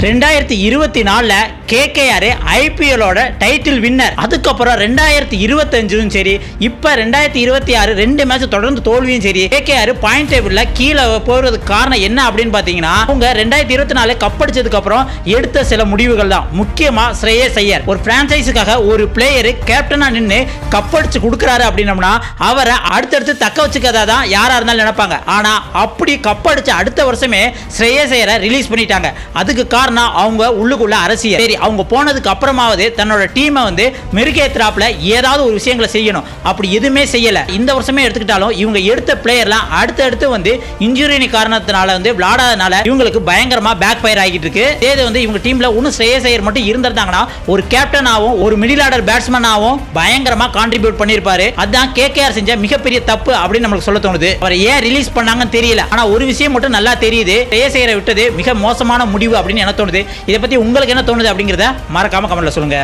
2024 KKR ஐபிஎல்லோட title winner. அதுக்கப்புறம் 2025 சரி, இப்போ 2026 2 மேட்ச் தொடர்ந்து தோல்வியும் சரி, கேகேஆர் பாயிண்ட் டேபிள்ல கீழே போறதுக்கு காரணம் என்ன அப்படின்னு பாத்தீங்கன்னா, அவங்க 2024 கப் அடிச்சதுக்கு அப்புறம் எடுத்த சில முடிவுகள் தான். முக்கியமா ஸ்ரேயஸ் ஐயர் ஒரு பிரான்சைஸுக்காக ஒரு பிளேயர் கேப்டனா நின்று கப் அடிச்சு கொடுக்குறாரு அப்படின்னம்னா அவரை அடுத்தடுத்து தக்க வச்சுக்கதா தான் யாரா இருந்தாலும் நினைப்பாங்க. ஆனா அப்படி கப் அடிச்ச அடுத்த வருஷமே ஸ்ரேயஸ் ஐயரை ரிலீஸ் பண்ணிட்டாங்க. அதுக்கு காரணம் அவங்க உள்ளுக்குள்ள அரசியல். சரி, அவங்க போனதுக்கு அப்புறமாவது தன்னோட டீமை மெருகேத்துறாப்ல ஏதாவது ஒரு விஷயங்களை செய்யணும். அப்படி எதுவுமே செய்யல. இந்த வருஷமே எடுத்துக்கிட்டாலும் இவங்க எடுத்த பிளேயர்லாம் அடுத்தடுத்து இன்ஜுரி காரணத்தினால விளையாடாதனால இவங்களுக்கு பயங்கரமா பேக் ஃபயர் ஆகிட்டு இருக்கு. இவங்க டீம்ல இன்னும் ஸ்ரேயஸ் ஐயர் மட்டும் இருந்திருந்தாங்கன்னா ஒரு கேப்டனாவும் ஒரு மிடில் ஆர்டர் பேட்ஸ்மேனாவும் பயங்கரமா கான்ட்ரிபியூட் பண்ணிருப்பாரு. அதான் கேகேஆர் செஞ்ச மிகப்பெரிய தப்பு அப்படின்னு நமக்கு சொல்ல தோணுது. அவரை ஏன் ரிலீஸ் பண்ணாங்கன்னு தெரியல. ஆனா ஒரு விஷயம் மட்டும் நல்லா தெரியுது, ஸ்ரேயஸ் ஐயரை விட்டது மிக மோசமான முடிவு அப்படின்னு என்ன தோணுது. இதை பத்தி உங்களுக்கு என்ன தோணுது அப்படிங்கறத மறக்காம கமெண்ட்ல சொல்லுங்க.